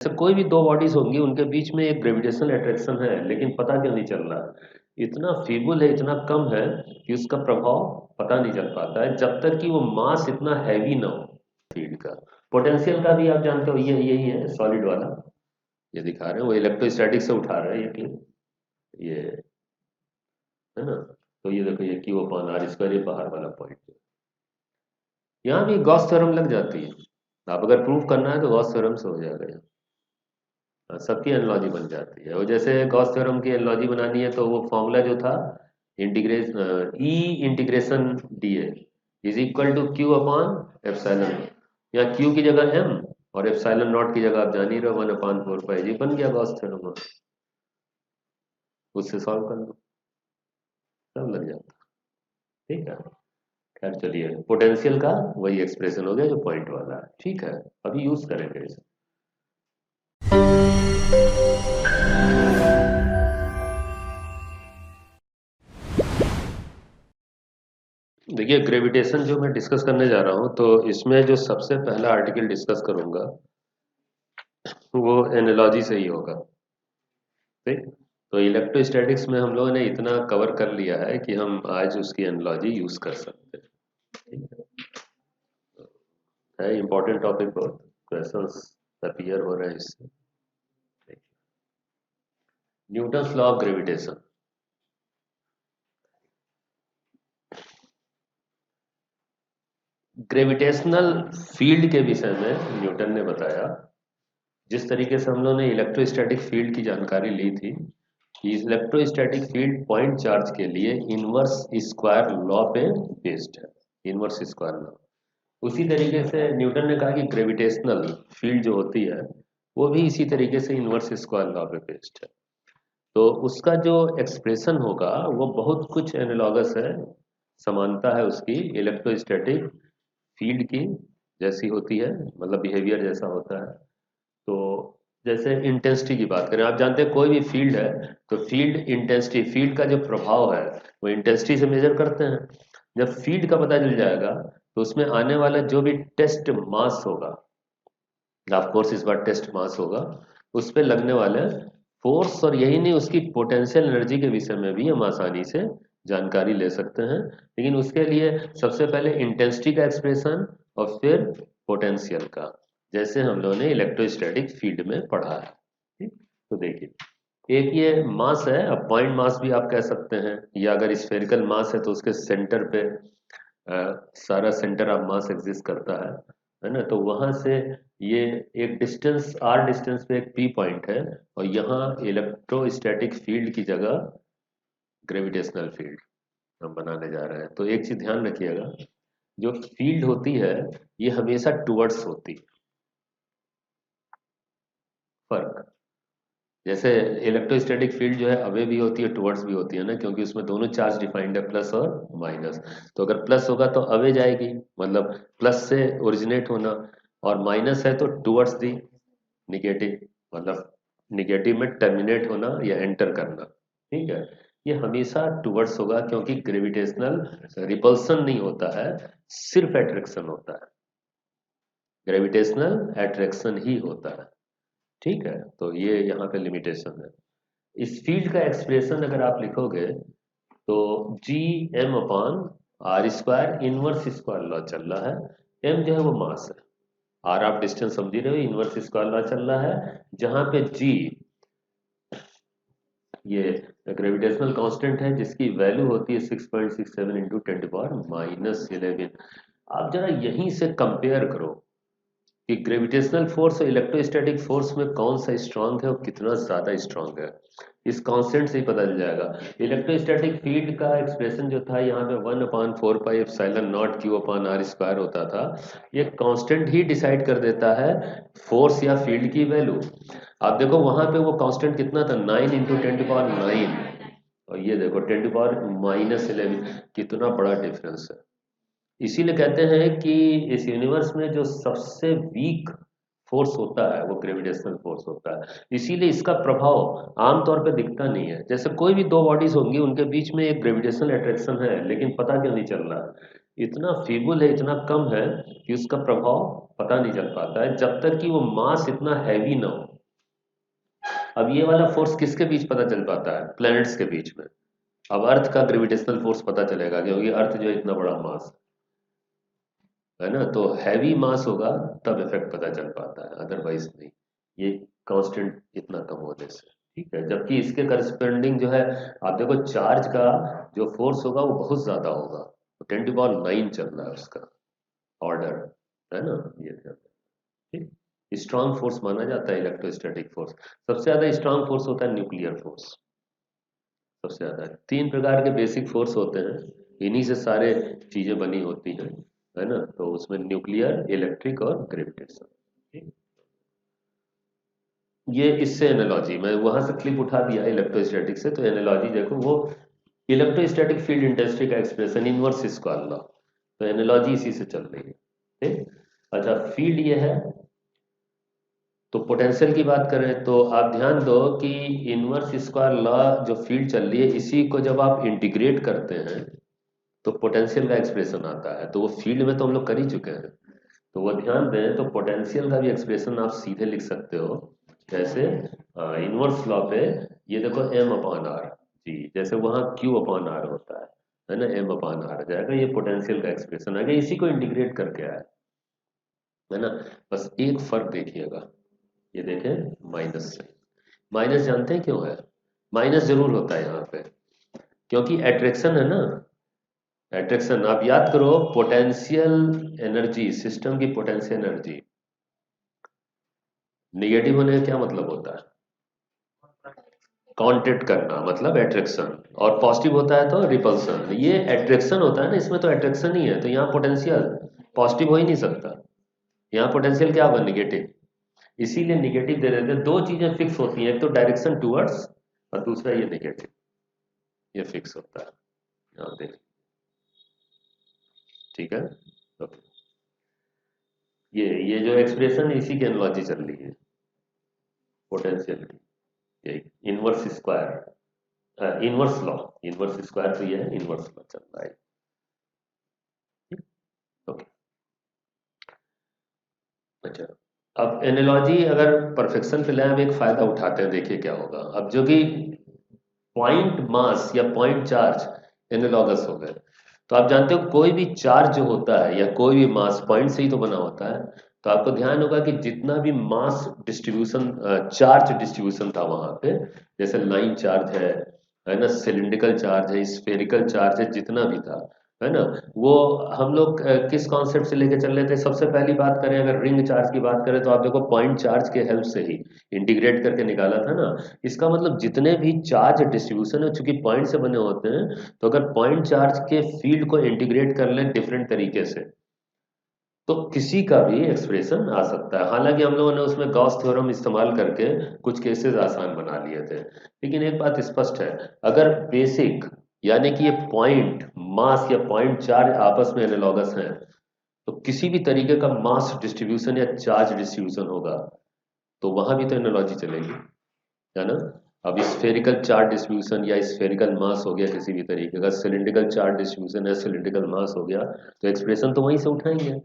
जैसे कोई भी दो बॉडीज होंगी उनके बीच में एक ग्रेविटेशनल अट्रैक्शन है, लेकिन पता क्यों नहीं चल रहा है? इतना फीबल है, इतना कम है कि उसका प्रभाव पता नहीं चल पाता है जब तक कि वो मास इतना हैवी ना हो फील्ड का। पोटेंशियल का भी आप जानते हो, ये यही है सॉलिड वाला, ये दिखा रहे हैं, वो इलेक्ट्रोस्टैटिक से उठा रहे हैं ये क्यों, ये है ना। तो ये देखो, ये क्यू अपॉन आर स्क्वायर, ये बाहर वाला पॉइंट है। यहाँ भी गॉस थ्योरम लग जाती है, आप अगर प्रूफ करना है तो गॉस थ्योरम से हो जाएगा यहाँ। सबकी एनालॉजी बन जाती है। और जैसे गॉस थ्योरम की एनालॉजी बनानी है तो वो फॉर्मूला जो था, integration E integration D A is equal to Q upon epsilon, या क्यू की जगह एम और एप्सिलॉन नॉट की जगह आप जान ही रहे हो 1/4 पाई, जी बन गया गॉस थ्योरम। उससे सॉल्व कर लो, सब लग जाता है। ठीक है, खैर चलिए, पोटेंशियल का वही एक्सप्रेशन हो गया जो पॉइंट वाला है। ठीक है, अभी यूज करेंगे इसे। देखिए, ग्रेविटेशन जो मैं डिस्कस करने जा रहा हूँ, तो इसमें जो सबसे पहला आर्टिकल डिस्कस करूंगा वो एनालॉजी से ही होगा। ठीक, तो इलेक्ट्रोस्टैटिक्स में हम लोगों ने इतना कवर कर लिया है कि हम आज उसकी एनालॉजी यूज कर सकते हैं। ठीक है इम्पोर्टेंट टॉपिक, बहुत क्वेश्चंस अपीयर हो रहे हैं इससे। Newton's law of gravitation. Gravitational field के विषय में न्यूटन ने बताया, जिस तरीके से हम लोगों ने इलेक्ट्रोस्टैटिक फील्ड की जानकारी ली थी कि इलेक्ट्रोस्टैटिक फील्ड पॉइंट चार्ज के लिए इनवर्स स्क्वायर लॉ पे बेस्ड है, इनवर्स स्क्वायर लॉ। उसी तरीके से न्यूटन ने कहा कि ग्रेविटेशनल फील्ड जो होती है वो भी इसी तरीके से इनवर्स स्क्वायर लॉ पे बेस्ड है। तो उसका जो एक्सप्रेशन होगा वो बहुत कुछ एनालॉगस है, समानता है उसकी इलेक्ट्रोस्टैटिक फील्ड की जैसी होती है, मतलब बिहेवियर जैसा होता है। तो जैसे इंटेंसिटी की बात करें, आप जानते हैं कोई भी फील्ड है तो फील्ड इंटेंसिटी, फील्ड का जो प्रभाव है वो इंटेंसिटी से मेजर करते हैं। जब फील्ड का पता चल जाएगा तो उसमें आने वाला जो भी टेस्ट मास होगा, ऑफ कोर्स इस बार टेस्ट मास होगा, उस पे लगने वाले फोर्स, और यही नहीं उसकी पोटेंशियल एनर्जी के विषय में भी हम आसानी से जानकारी ले सकते हैं। लेकिन उसके लिए सबसे पहले इंटेंसिटी का एक्सप्रेशन और फिर पोटेंशियल का, जैसे हम लोगों ने इलेक्ट्रोस्टैटिक फील्ड में पढ़ा है। ठीक, तो देखिए, एक ये मास है, अब पॉइंट मास भी आप कह सकते हैं, या अगर स्फेरिकल मास है तो उसके सेंटर पे सारा सेंटर ऑफ मास एग्जिस्ट करता है ना। तो वहां से ये एक डिस्टेंस आर डिस्टेंस पे एक पी पॉइंट है, और यहाँ इलेक्ट्रोस्टैटिक फील्ड की जगह ग्रेविटेशनल फील्ड हम बनाने जा रहे हैं। तो एक चीज ध्यान रखिएगा, जो फील्ड होती है ये हमेशा टुवर्ड्स होती है। फर्क, जैसे इलेक्ट्रोस्टैटिक फील्ड जो है अवे भी होती है टुवर्ड्स भी होती है ना, क्योंकि उसमें दोनों चार्ज डिफाइंड है, प्लस और माइनस। तो अगर प्लस होगा तो अवे जाएगी, मतलब प्लस से ओरिजिनेट होना, और माइनस है तो टुवर्ड्स दी निगेटिव, मतलब निगेटिव में टर्मिनेट होना या एंटर करना। ठीक है, ये हमेशा टुवर्ड्स होगा, क्योंकि ग्रेविटेशनल रिपल्सन नहीं होता है, सिर्फ एट्रैक्शन होता है, ग्रेविटेशनल एट्रैक्शन ही होता है। ठीक है, तो ये यहाँ पे लिमिटेशन है। इस फील्ड का एक्सप्रेशन अगर आप लिखोगे तो G M upon R square, inverse square law चल रहा है, एम जो है वो मास है, आर आप डिस्टेंस समझ रहे हो, इनवर्स स्क्वायर लॉ चल रहा है, जहां पे जी ये ग्रेविटेशनल कांस्टेंट है जिसकी वैल्यू होती है 6.67 इंटू 10⁻11। आप जरा यहीं से कंपेयर करो कि ग्रेविटेशनल फोर्स और इलेक्ट्रोस्टैटिक फोर्स में कौन सा स्ट्रांग है और कितना ज्यादा स्ट्रांग है, इस कांस्टेंट से ही पता चल जाएगा। इलेक्ट्रोस्टैटिक फील्ड का एक्सप्रेशन जो था यहाँ पे 1/4 pi epsilon not Q upon R square होता था, ये कांस्टेंट ही डिसाइड कर देता है फोर्स या फील्ड की वैल्यू। आप देखो वहां पे वो कांस्टेंट कितना था, 9 इंटू 10⁻9, और ये देखो 10⁻−11, कितना बड़ा डिफरेंस है। इसीलिए कहते हैं कि इस यूनिवर्स में जो सबसे वीक फोर्स होता है वो ग्रेविटेशनल फोर्स होता है। इसीलिए इसका प्रभाव आमतौर पे दिखता नहीं है। जैसे कोई भी दो बॉडीज होंगी उनके बीच में एक ग्रेविटेशनल अट्रैक्शन है, लेकिन पता क्यों नहीं चल रहा है? इतना फीबल है, इतना कम है कि उसका प्रभाव पता नहीं चल पाता है जब तक कि वो मास इतना हैवी ना हो। अब ये वाला फोर्स किसके बीच पता चल पाता है? प्लैनेट्स के बीच में। अब अर्थ का ग्रेविटेशनल फोर्स पता चलेगा क्योंकि अर्थ जो है इतना बड़ा मास है ना, तो हैवी मास होगा तब इफेक्ट पता चल पाता है, अदरवाइज नहीं। ये कांस्टेंट इतना कम होने से, ठीक है। जबकि इसके करस्पॉन्डिंग जो है, आप देखो चार्ज का जो फोर्स होगा वो बहुत ज्यादा होगा, 10⁹ चल रहा है उसका ऑर्डर, है ना। ये ध्यान रखना, ठीक। स्ट्रांग फोर्स माना जाता है इलेक्ट्रोस्टैटिक फोर्स। सबसे ज्यादा स्ट्रांग फोर्स होता है न्यूक्लियर फोर्स, सबसे ज्यादा। तीन प्रकार के बेसिक फोर्स होते हैं, इन्हीं से सारे चीजें बनी होती हैं, है ना। तो उसमें न्यूक्लियर, इलेक्ट्रिक और ग्रेविटेशन। ये इससे एनालॉजी मैं वहां से क्लिप उठा दिया इलेक्ट्रोस्टैटिक से, तो एनालॉजी देखो वो इलेक्ट्रोस्टैटिक फील्ड इंटेंसिटी का एक्सप्रेशन इनवर्स स्क्वायर लॉ, तो एनालॉजी इसी से चल रही है, ठीक। अच्छा, फील्ड ये है, तो पोटेंशियल की बात करें तो आप ध्यान दो कि इनवर्स स्क्वायर लॉ जो फील्ड चल रही है, इसी को जब आप इंटीग्रेट करते हैं तो पोटेंशियल का एक्सप्रेशन आता है। तो वो फील्ड में तो हम लोग कर ही चुके हैं, तो वो ध्यान दें, तो पोटेंशियल का भी एक्सप्रेशन आप सीधे लिख सकते हो, जैसे इनवर्स लॉ पे ये देखो m/r जी, जैसे वहाँ q/r होता है ना, m/r जाएगा, ये पोटेंशियल का एक्सप्रेशन आएगा, इसी को इंटीग्रेट करके आया है ना। बस एक फर्क देखिएगा, ये देखें माइनस से, माइनस जानते हैं क्यों है? माइनस जरूर होता है यहाँ पे, क्योंकि एट्रैक्शन है ना, एट्रैक्शन। आप याद करो, पोटेंशियल एनर्जी, सिस्टम की पोटेंशियल एनर्जी निगेटिव होने का क्या मतलब होता है? कांटेक्ट करना मतलब एट्रैक्शन, और पॉजिटिव होता है तो रिपल्सन। ये एट्रैक्शन होता है ना, इसमें तो एट्रैक्शन ही है, तो यहाँ पोटेंशियल पॉजिटिव हो ही नहीं सकता, यहाँ पोटेंशियल क्या होगा? निगेटिव। इसीलिए निगेटिव दे देते हैं। दो चीजें फिक्स होती हैं, एक तो डायरेक्शन टूवर्ड्स, और दूसरा ये निगेटिव, ये फिक्स होता है, यहाँ देख, ठीक है। तो ये जो एक्सप्रेशन इसी की एनालॉजी चल रही है पोटेंशियल की, ये inverse square, inverse law, inverse square तो ये है, इनवर्स लॉ चल रहा है। ओके, अच्छा। अब एनालॉजी अगर परफेक्शन पे लाए, हम एक फायदा उठाते हैं, देखिए क्या होगा। अब जो कि पॉइंट मास या पॉइंट चार्ज एनालॉगस हो गए, तो आप जानते हो कोई भी चार्ज जो होता है या कोई भी मास पॉइंट से ही तो बना होता है, तो आपको ध्यान होगा कि जितना भी मास डिस्ट्रीब्यूशन, चार्ज डिस्ट्रीब्यूशन था वहां पे, जैसे लाइन चार्ज है ना, सिलिंड्रिकल चार्ज है, स्फेरिकल चार्ज है, जितना भी था, है ना, वो हम लोग किस कॉन्सेप्ट से लेके चल रहे थे? सबसे पहली बात करें, अगर रिंग चार्ज की बात करें, तो आप देखो पॉइंट चार्ज के हेल्प से ही इंटीग्रेट करके निकाला था ना। इसका मतलब जितने भी चार्ज डिस्ट्रीब्यूशन है, चूंकि पॉइंट से बने होते हैं, तो अगर पॉइंट चार्ज के फील्ड को इंटीग्रेट कर लें डिफरेंट तरीके से, तो किसी का भी एक्सप्रेशन आ सकता है। हालांकि हम लोगों ने उसमें गॉस थ्योरम इस्तेमाल करके कुछ केसेस आसान बना लिए थे, लेकिन एक बात स्पष्ट है, अगर बेसिक यानी कि ये पॉइंट मास या पॉइंट चार्ज आपस में एनालॉगस हैं, तो किसी भी तरीके का मास डिस्ट्रीब्यूशन या चार्ज डिस्ट्रीब्यूशन होगा, तो वहां भी तो एनालॉजी चलेगी, है ना। अब स्फेरिकल चार्ज डिस्ट्रीब्यूशन या स्फेरिकल मास हो गया किसी भी तरीके का, सिलिंड्रिकल चार्ज डिस्ट्रीब्यूशन या सिलिंड्रिकल मास हो गया, तो एक्सप्रेशन तो वहीं से उठाएंगे।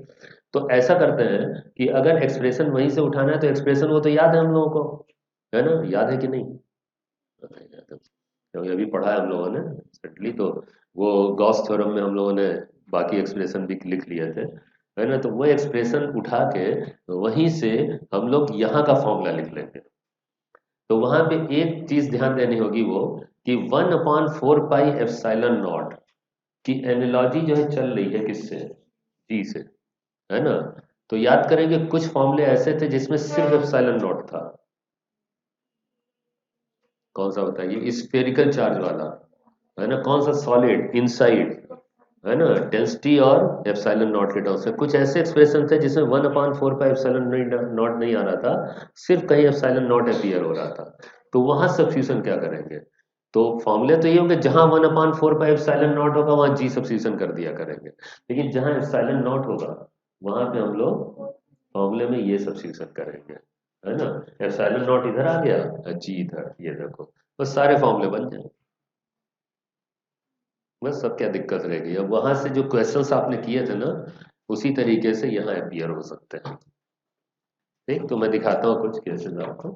तो ऐसा करते हैं कि अगर एक्सप्रेशन वहीं से उठाना है, तो एक्सप्रेशन वो तो याद है हम लोगों को, है ना, याद है कि नहीं? नहीं याद है। क्योंकि अभी पढ़ा है हम लोगों ने रिसेंटली, तो वो गॉस थ्योरम में हम लोगों ने बाकी एक्सप्रेशन भी लिख लिए थे, है ना। तो वो एक्सप्रेशन उठा के वहीं से हम लोग यहाँ का फॉर्मूला लिख लेंगे। तो वहां पे एक चीज ध्यान देनी होगी, वो कि 1/4 पाई एप्सिलॉन नॉट की एनालॉजी जो है चल रही है किससे? जी से, है ना। तो याद करेंगे कुछ फॉर्मूले ऐसे थे जिसमें सिर्फ एप्सिलॉन नॉट था। कौन सा बताइए? स्फेरिकल चार्ज वाला, है ना, कौन सा? सॉलिड इनसाइड, है ना, डेंसिटी और एप्सिलॉन नॉट के टर्म्स में कुछ ऐसे एक्सप्रेशन थे जिसमें 1/4 पाई एप्सिलॉन नॉट नहीं आ रहा था, सिर्फ कहीं एप्सिलॉन नॉट अपीयर हो रहा था। तो वहां सब्स्टिट्यूशन क्या करेंगे? तो फॉर्मूले तो ये होंगे, जहां 1/4 पाई एप्सिलॉन नॉट होगा वहां जी सब्स्टिट्यूशन कर दिया करेंगे, लेकिन जहां एप्सिलॉन नॉट होगा वहां पे हम लोग फॉर्मूले में ये सब्स्टिट्यूशन करेंगे, है ना। एप्सिलॉन नॉट इधर आ गया, जी इधर, ये देखो, बस सारे फॉर्मूले बन जाए, बस। सब क्या दिक्कत रहेगी? अब वहां से जो क्वेश्चंस आपने किए थे ना, उसी तरीके से यहाँ अपीयर हो सकते हैं। ठीक, तो मैं दिखाता हूँ कुछ केसेस आपको,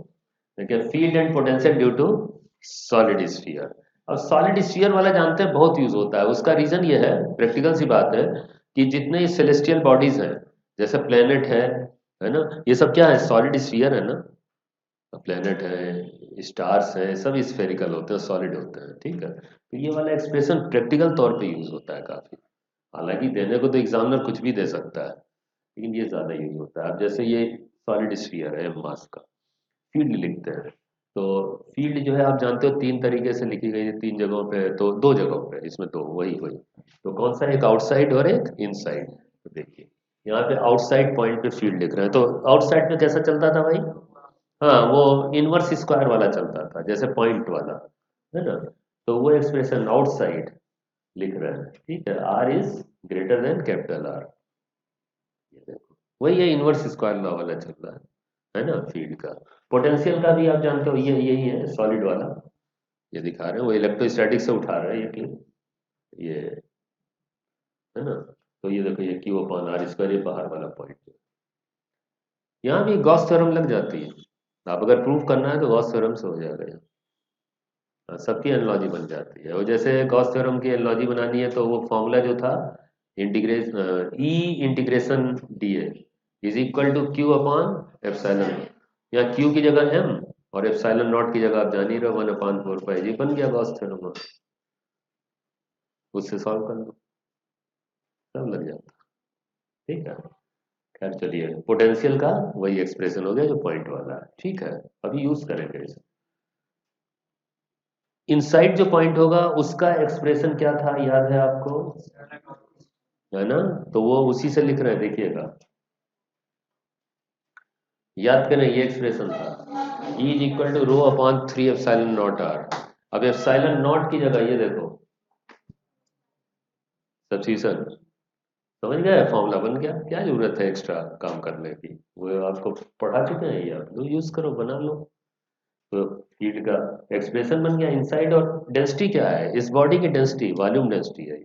देखिए field and potential due to solid sphere. अब सॉलिड स्फीयर वाला जानते हैं बहुत यूज होता है, उसका रीजन ये है, प्रैक्टिकल सी बात है, कि जितने सेलेस्टियल बॉडीज हैं, जैसे प्लेनेट है ना, ये सब क्या है, सॉलिड स्फीयर है ना। प्लेनेट है, स्टार्स हैं, सब स्फेरिकल होते हैं, सॉलिड होते हैं, ठीक है। तो ये वाला एक्सप्रेशन प्रैक्टिकल तौर पे यूज होता है काफी। हालांकि देने को तो एग्जामिनर कुछ भी दे सकता है, लेकिन ये ज्यादा यूज होता है। अब जैसे ये सॉलिड स्फीयर है मास का, फील्ड लिखते हैं, तो फील्ड जो है आप जानते हो तीन तरीके से लिखी गई है, तीन जगहों पे, तो दो जगहों पे, इसमें तो वही वही, तो कौन सा, एक आउटसाइड और एक इनसाइड। तो देखिए यहाँ पे आउटसाइड पॉइंट पे फील्ड लिख रहे हैं, तो आउटसाइड पे कैसा चलता था भाई, हाँ वो इनवर्स स्क्वायर वाला चलता था, जैसे पॉइंट वाला, है ना। तो वो एक्सप्रेशन आउटसाइड लिख रहे हैं, ठीक है, R is greater than capital R, ये देखो वही है, इनवर्स स्क्वायर लॉ वाला चल रहा है ना फील्ड का। पोटेंशियल का भी आप जानते हो, ये यही है सॉलिड वाला, ये दिखा रहे हैं, वो इलेक्ट्रोस्टैटिक से उठा रहे हैं ये क्यों, ये है ना। तो ये देखो, ये क्यू अपॉन आर स्क्वायर, ये बाहर वाला पॉइंट है। यहाँ भी गॉस थ्योरम लग जाती है, आप अगर प्रूफ करना है तो गॉस थ्योरम से हो जाएगा यहाँ। सबकी एनालॉजी बन जाती है, और जैसे गॉस थ्योरम की एनालॉजी बनानी है तो वो फॉर्मूला जो था, integration E integration D A is equal to Q upon epsilon, या क्यू की जगह एम और एप्सिलॉन नॉट की जगह आप जान ही रहे हो 1/4 पाई, ये बन गया गॉस थ्योरम, उससे सॉल्व कर लो, सब लग जाता है, ठीक है। खैर चलिए, पोटेंशियल का वही एक्सप्रेशन हो गया जो पॉइंट वाला है, ठीक है। अभी यूज करेंगे इसे। इनसाइड जो पॉइंट होगा उसका एक्सप्रेशन क्या था, याद है आपको, है ना। तो वो उसी से लिख रहे हैं, देखिएगा, याद करें, ये एक्सप्रेशन था E is equal to rho upon 3 epsilon not R. अब एप्सिलॉन नॉट की जगह ये देखो, सब्स्टिट्यूशन, समझ गए, फॉर्मूला बन गया, क्या जरूरत है एक्स्ट्रा काम करने की, वो आपको पढ़ा चुके हैं, ये आप लो यूज करो, बना लो। तो फील्ड का एक्सप्रेशन बन गया इनसाइड, और डेंसिटी क्या है, इस बॉडी की डेंसिटी वॉल्यूम डेंसिटी है।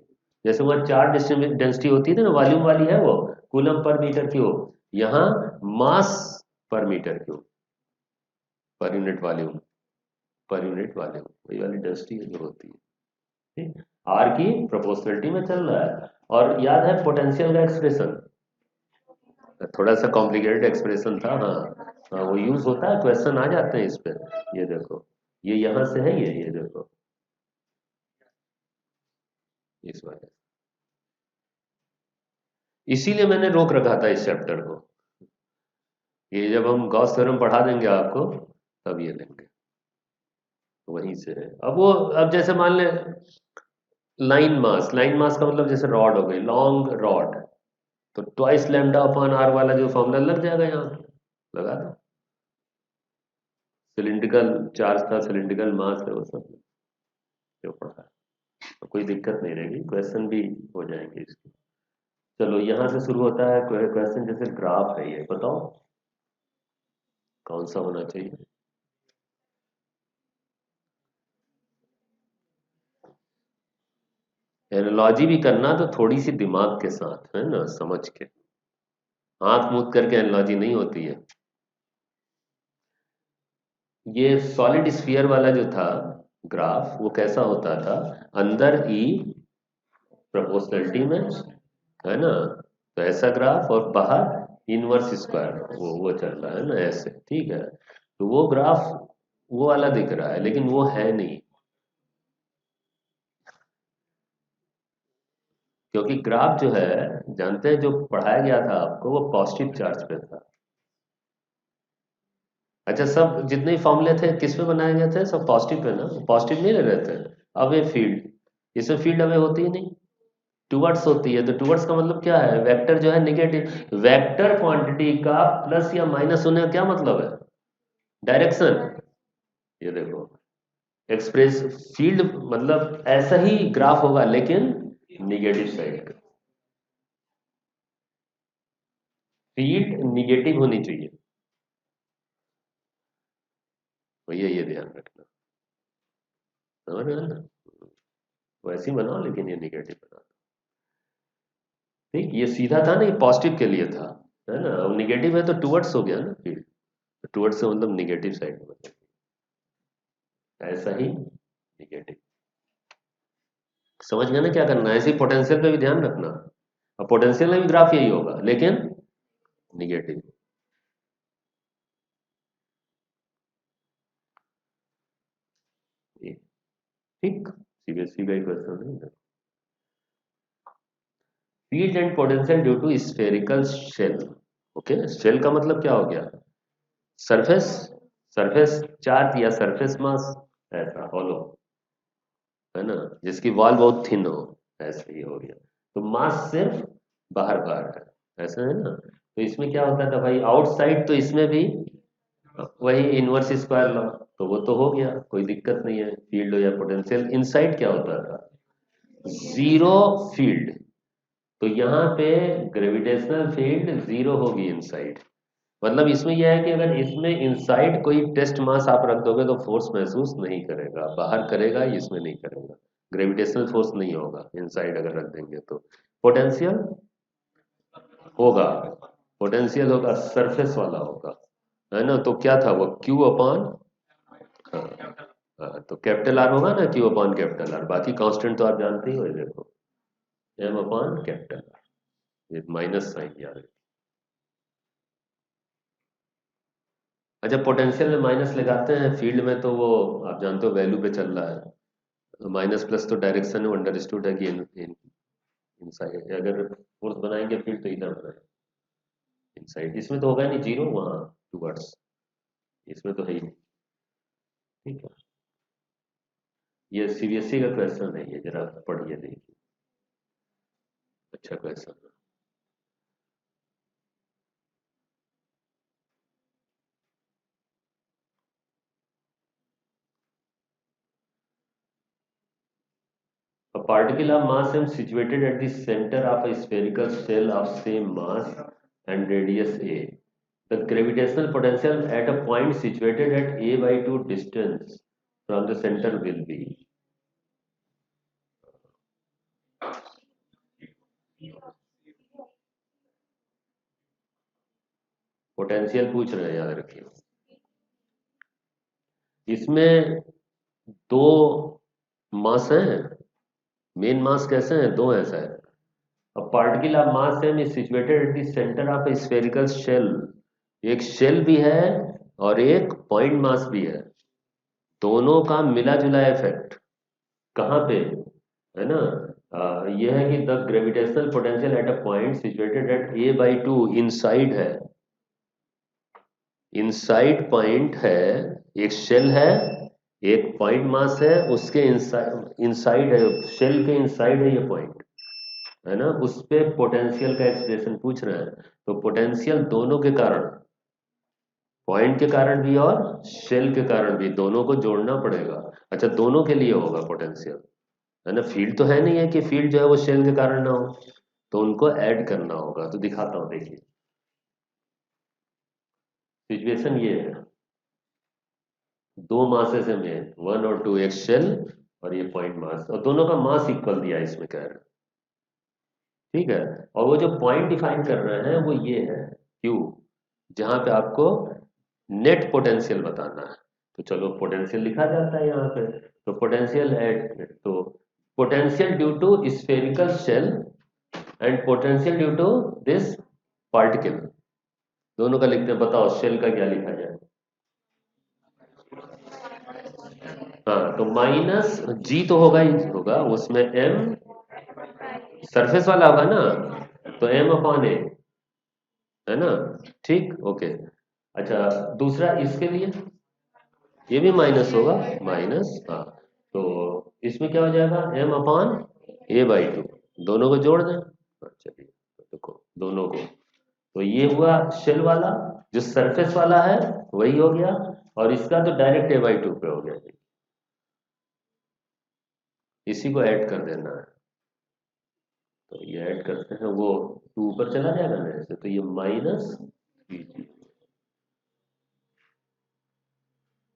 जैसे वहाँ चार्ज डेंसिटी होती थी ना, वॉल्यूम वाली है वो, कूलम पर मीटर क्यूब, यहाँ mass per meter cube, per unit volume, per unit volume, वही वाली डेंसिटी जो होती है, ठीक। आर की प्रोपोर्शनलिटी में चल रहा है। और याद है पोटेंशियल का एक्सप्रेशन, थोड़ा सा कॉम्प्लिकेटेड एक्सप्रेशन था, हाँ हाँ, वो यूज होता है, क्वेश्चन आ जाते हैं इस पे। ये देखो, ये यहाँ से है, ये देखो, इस वजह, इसीलिए मैंने रोक रखा था इस चैप्टर को, ये जब हम गॉस थ्योरम पढ़ा देंगे आपको तब ये लेंगे, वहीं से है। अब वो, अब जैसे मान ले लाइन मास, लाइन मास का मतलब जैसे रॉड हो गई, लॉन्ग रॉड, तो ट्वाइस लैम्डा अपॉन आर वाला जो फॉर्मूला लग जाएगा यहाँ पे, लगा दो। सिलिंड्रिकल चार्ज था, सिलिंड्रिकल मास है, वो सब जो पढ़ा है, तो कोई दिक्कत नहीं रहेगी, क्वेश्चन भी हो जाएंगे इसके। चलो यहाँ से शुरू होता है क्वेश्चन, जैसे ग्राफ है, ये बताओ कौन सा होना चाहिए। एनालॉजी भी करना तो थोड़ी सी दिमाग के साथ, है ना, समझ के, आंख मूंद करके एनालॉजी नहीं होती है। ये सॉलिड स्फीयर वाला जो था ग्राफ, वो कैसा होता था, अंदर ई प्रोपोर्शनलिटी में, है ना, तो ऐसा ग्राफ, और बाहर इनवर्स स्क्वायर, वो चल रहा है ना ऐसे, ठीक है। तो वो ग्राफ वो वाला दिख रहा है, लेकिन वो है नहीं, क्योंकि ग्राफ जो है, जानते हैं, जो पढ़ाया गया था आपको वो पॉजिटिव चार्ज पे था। अच्छा, सब जितने फॉर्मूले थे किस पे बनाए गए थे, सब पॉजिटिव पे ना, पॉजिटिव नहीं ले रहे थे। अवे फील्ड, इसमें फील्ड अवे होती ही नहीं, टुवर्ड्स होती है, तो टुवर्ड्स का मतलब क्या है, वेक्टर जो है निगेटिव, वेक्टर क्वांटिटी का प्लस या माइनस होने का क्या मतलब है, डायरेक्शन। ये देखो, एक्सप्रेस फील्ड मतलब ऐसा ही ग्राफ होगा, लेकिन निगेटिव साइड का, फील्ड निगेटिव होनी चाहिए, भैया ये ध्यान रखना, समझ रहे हो ना, वैसे ही बनाओ लेकिन ये निगेटिव बनाओ, ठीक। ये सीधा था ना, ये पॉजिटिव के लिए था, है ना, अब निगेटिव है तो टुवर्ड्स हो गया ना फील्ड, टुवर्ड्स से मतलब निगेटिव साइड में। ऐसा ही निगेटिव। समझ गए ना क्या करना है? ऐसे पोटेंशियल पे भी ध्यान रखना। अब पोटेंशियल में भी ग्राफ यही होगा लेकिन निगेटिव। ठीक, सीबीएसई का ही क्वेश्चन है। Field and potential due to spherical shell. Okay, shell का मतलब क्या हो गया? सरफेस, सरफेस चार्ज या सरफेस मास, ऐसा हॉलो, है ना, जिसकी वॉल बहुत थिन हो, ऐसे ही हो गया। तो मास सिर्फ बाहर बाहर है, ऐसा है ना। तो इसमें क्या होता था भाई, आउटसाइड, तो इसमें भी वही इनवर्स स्क्वायर लॉ, तो वो तो हो गया, कोई दिक्कत नहीं है। फील्ड हो या पोटेंशियल, इनसाइड क्या होता था? Zero field. तो यहाँ पे ग्रेविटेशनल फील्ड जीरो होगी इनसाइड। मतलब इसमें यह है कि अगर इसमें इनसाइड कोई टेस्ट मास आप रख दोगे तो फोर्स महसूस नहीं करेगा, बाहर करेगा, इसमें नहीं करेगा। ग्रेविटेशनल फोर्स नहीं होगा इनसाइड अगर रख देंगे तो। पोटेंशियल होगा, पोटेंशियल होगा, सरफेस वाला होगा, है ना। तो क्या था वो, क्यू अपॉन, हाँ, हाँ, तो कैपिटल आर होगा ना, क्यू अपॉन कैपिटल आर। बाकी कांस्टेंट तो आप जानते ही हो, ये देखो, एम अपॉन कैपिटल आर, ये माइनस साइन यार। अच्छा, पोटेंशियल में माइनस लगाते हैं, फील्ड में तो वो आप जानते हो वैल्यू पे चल रहा है। माइनस प्लस तो डायरेक्शन में अंडरस्टूड है कि इनसाइड अगर फोर्स बनाएंगे फील्ड तो इधर बनाए इनसाइड। इसमें तो होगा नहीं जीरो, वहाँ टूवर्ड्स, इसमें तो है ही नहीं। ठीक है, ये सीबीएसई का क्वेश्चन है, ये जरा पढ़िए देखिए, अच्छा क्वेश्चन है। A particle of mass m situated at the center of a spherical shell of same mass and radius a. The gravitational potential at a point situated at a by 2 distance from the center will be. Potential पूछ रहे हैं, याद रखिए। इसमें दो मास हैं, main मास कैसे हैं, दो ऐसा है। A particle of mass m is situated at the center of a spherical shell। एक शेल भी है और एक पॉइंट मास भी है, दोनों का मिला जुला इफेक्ट कहाँ पे, है ना। यह है कि the gravitational potential at a point situated at A by to, inside है, इनसाइड पॉइंट है, एक शेल है, एक पॉइंट मास है, उसके इनसाइड, इनसाइड है, शेल के इनसाइड है ये पॉइंट, है ना। उस पे पोटेंशियल का एक्सप्रेशन पूछ रहे हैं। तो पोटेंशियल दोनों के कारण, पॉइंट के कारण भी और शेल के कारण भी, दोनों को जोड़ना पड़ेगा। अच्छा, दोनों के लिए होगा पोटेंशियल, है ना। फील्ड तो है नहीं है कि फील्ड जो है वो शेल के कारण ना हो, तो उनको ऐड करना होगा। तो दिखाता हूं, देखिए सिचुएशन ये है, दो मासेस है मेन, वन और टू, एक शेल और ये पॉइंट मास, और दोनों का मास इक्वल दिया है इसमें, कह रहे हैं। ठीक है, और वो जो पॉइंट डिफाइन कर रहे हैं वो ये है क्यू, जहां पे आपको नेट पोटेंशियल बताना है। तो चलो पोटेंशियल लिखा जाता है यहाँ पे। तो पोटेंशियल एट, तो potential due to spherical shell and potential due to this particle, दोनों का लिखते हैं। बताओ शेल का क्या लिखा जाए? हाँ, तो माइनस जी तो होगा ही होगा, उसमें एम सरफेस वाला होगा ना, तो एम अपॉन ए, है ना। ठीक, ओके। अच्छा, दूसरा इसके लिए ये भी माइनस होगा, माइनस, हाँ। तो इसमें क्या हो जाएगा, M upon A by two, दोनों को जोड़ दें। चलिए, तो देखो दोनों को, तो ये हुआ शेल वाला, जो सरफेस वाला है वही हो गया, और इसका तो डायरेक्ट ए बाई टू पे हो गया। इसी को ऐड कर देना है, तो ये ऐड करते हैं, वो टू ऊपर चला जाएगा ना ऐसे, तो ये माइनस 3g,